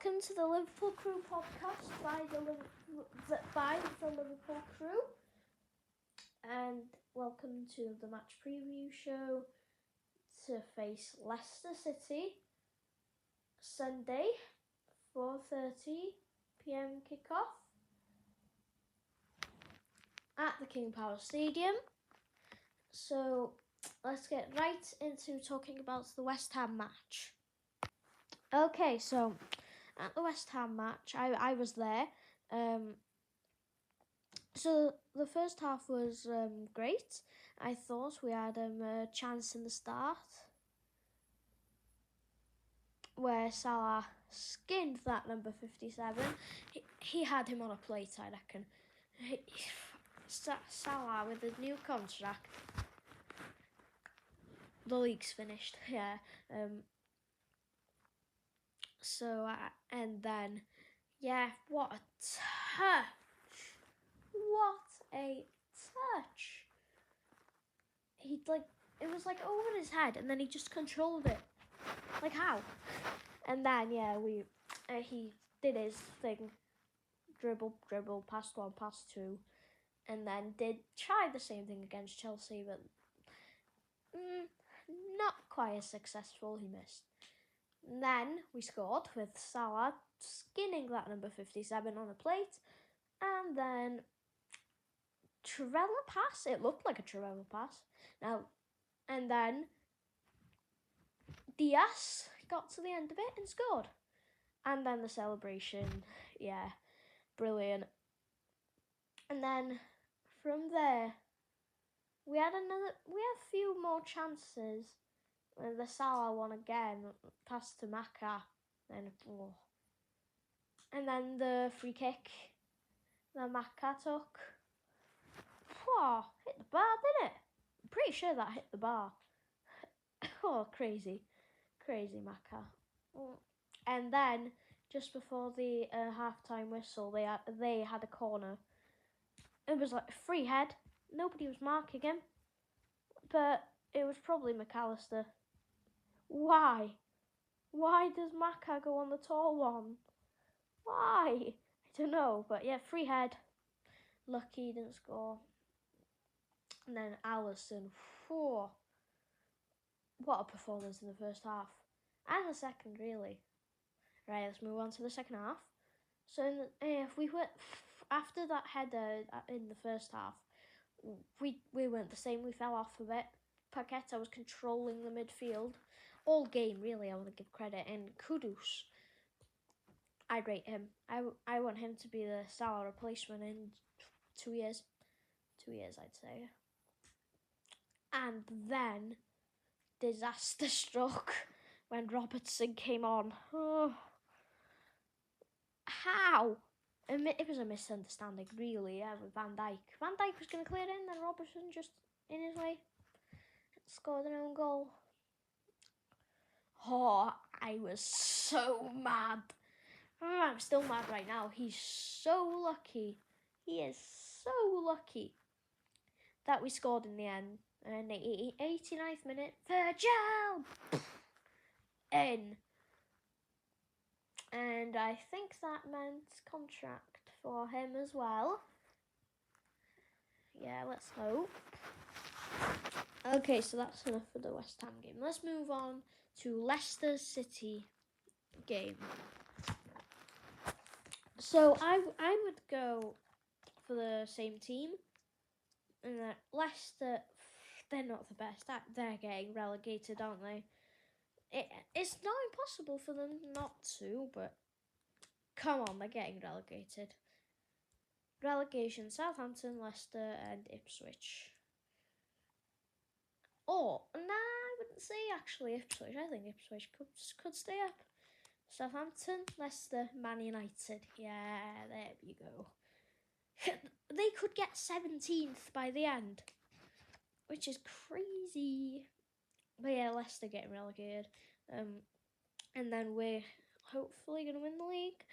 Welcome to the Liverpool Crew podcast by the Liverpool Crew, and welcome to the match preview show to face Leicester City, Sunday, 4:30 p.m. kickoff at the King Power Stadium. So let's get right into talking about the West Ham match. Okay, so at the West Ham match, I was there. So the first half was great. I thought we had a chance in the start where Salah skinned that number 57. He had him on a plate, I reckon. Salah with his new contract. The league's finished, yeah. And then, yeah, what a touch. What a touch. It was like over his head, and then he just controlled it. Like how? And then, yeah, he did his thing. Dribble, pass one, pass two. And then did try the same thing against Chelsea, but not quite as successful. He missed. And then we scored with Salah skinning that number 57 on a plate. And then Trevella pass. It looked like a Trevella pass. And then Diaz got to the end of it and scored. And then the celebration, yeah, brilliant. And then from there, we had a few more chances. And the Salah one again, pass to Maka, and then the free kick that Maka took. Hit the bar, didn't it? I'm pretty sure that hit the bar. Crazy Maka. And then just before the half-time whistle, they had a corner. It was like a free head. Nobody was marking him, but it was probably McAllister. Why does Maka go on the tall one? Why? I don't know, but yeah, free head. Lucky he didn't score. And then Alisson, what a performance in the first half. And the second, really. Right, let's move on to the second half. So if we went after that header in the first half, we weren't the same. We fell off a bit. Paqueta was controlling the midfield all game, really. I want to give credit, and Kudus, I'd rate him. I want him to be the Salah replacement in 2 years. 2 years, I'd say. And then disaster struck when Robertson came on. How? It was a misunderstanding, really, with Van Dijk. Van Dijk was going to clear in, then Robertson just in his way scored an own goal. I was so mad. I'm still mad right now. He's so lucky. He is so lucky that we scored in the end. And the 89th minute, Virgil! In. And I think that meant contract for him as well. Yeah, let's hope. Okay, so that's enough for the West Ham game. Let's move on to Leicester City game. So I would go for the same team. And Leicester, they're not the best. They're getting relegated, aren't they? It's not impossible for them not to, but come on, they're getting relegated. Relegation, Southampton, Leicester and Ipswich. I wouldn't say actually Ipswich. I think Ipswich could stay up. Southampton, Leicester, Man United. Yeah, there you go. They could get 17th by the end, which is crazy. But yeah, Leicester getting relegated. And then we're hopefully going to win the league.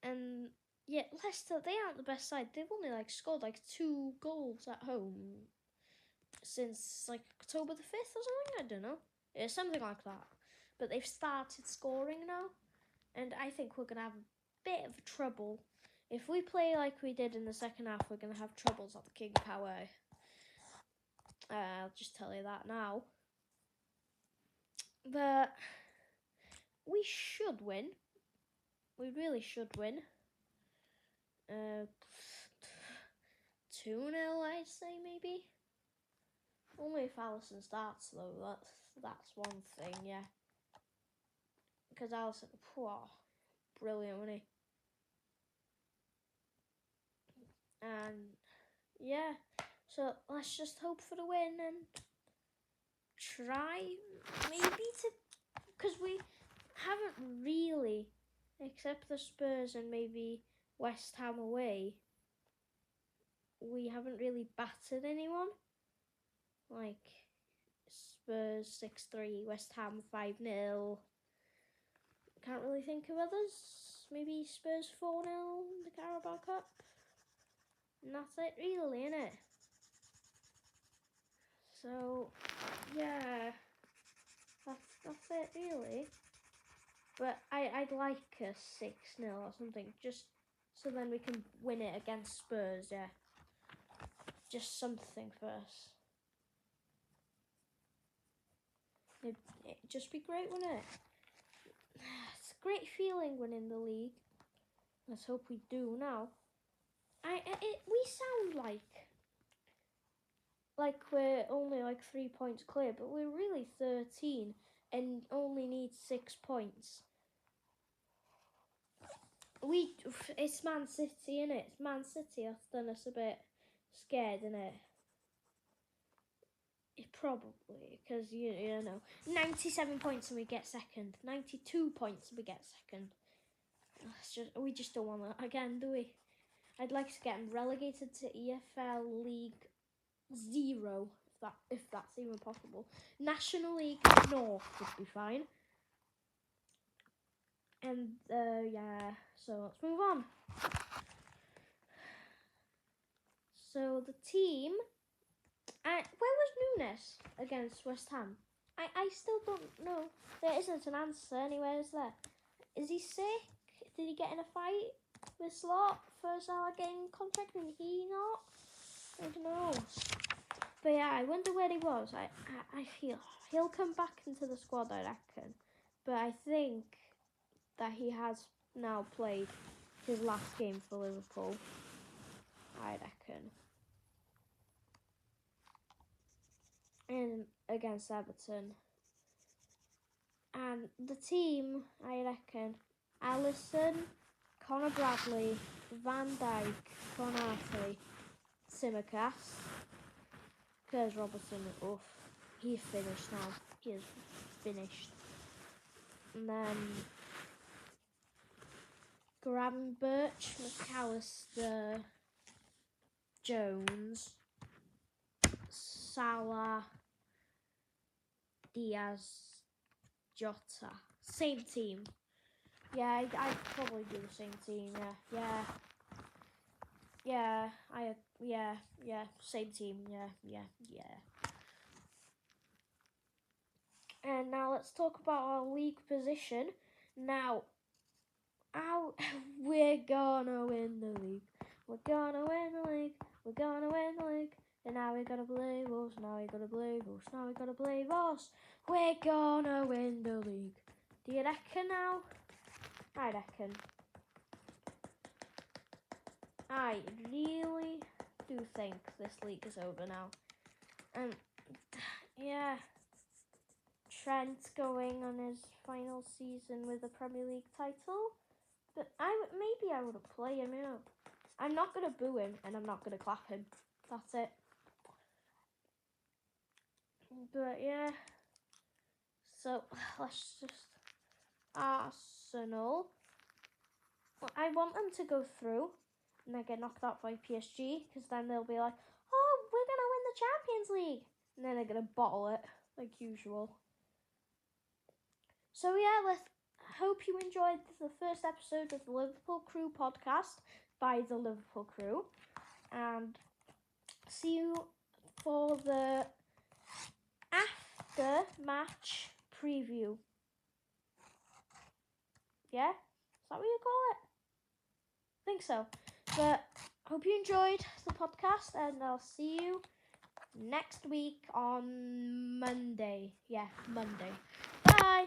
And yeah, Leicester, they aren't the best side. They've only scored 2 goals at home since October the 5th or something. I don't know. Yeah, something like that. But they've started scoring now. And I think we're going to have a bit of trouble. If we play like we did in the second half, we're going to have troubles at the King Power. I'll just tell you that now. But we should win. We really should win. 2-0, I'd say, maybe. Only if Alisson starts, though. That's one thing, yeah. Because Alisson, brilliant, wasn't he? And yeah, so let's just hope for the win and try maybe to, because we haven't really, except the Spurs and maybe West Ham away, we haven't really battered anyone. Like Spurs 6-3, West Ham 5-0. Can't really think of others. Maybe Spurs 4-0 in the Carabao Cup. And that's it really, innit? So, yeah. That's it really. But I'd like a 6-0 or something, just so then we can win it against Spurs, yeah. Just something first. It'd just be great, wouldn't it? It's a great feeling winning the league. Let's hope we do now. We sound like we're only like 3 points clear, but we're really 13 and only need 6 points. It's Man City, innit? It's Man City that's done us a bit scared, innit? Probably, because you know, 97 points and we get second, 92 points and we get second. We just don't want that again, do we? I'd like to get them relegated to EFL League 0, if that's even possible. National League North would be fine. And yeah, so let's move on. So the team, where was Nunes against West Ham? I still don't know. There isn't an answer anywhere, is there? Is he sick? Did he get in a fight with Slot for Salah getting contract and he not? I don't know. But yeah, I wonder where he was. I feel he'll come back into the squad, I reckon. But I think that he has now played his last game for Liverpool, I reckon. And against Everton. And the team, I reckon, Alisson, Conor Bradley, Van Dijk, Konate, Tsimikas, Piers Robertson, he's finished now. He is finished. And then Gravenberch, McAllister, Jones, Salah, Diaz, Jota. Same team. Yeah, I'd probably do the same team. Yeah, same team. Yeah. And now let's talk about our league position. Now, we're gonna win the league. We're gonna win the league. We're gonna win the league. And now we gotta believe us. Now we gotta believe us. Now we gotta believe us. We're gonna win the league. Do you reckon now? I reckon. I really do think this league is over now. And yeah, Trent's going on his final season with a Premier League title. But maybe I wouldn't play him, you know. I'm not going to boo him and I'm not going to clap him. That's it. But yeah. So let's just... Arsenal. Well, I want them to go through and then get knocked out by PSG, because then they'll be like, oh, we're going to win the Champions League. And then they're going to bottle it, like usual. So yeah, let's hope you enjoyed the first episode of the Liverpool Crew podcast by the Liverpool Crew. And see you for the after-match preview. Yeah? Is that what you call it? I think so. But hope you enjoyed the podcast, and I'll see you next week on Monday. Yeah, Monday. Bye!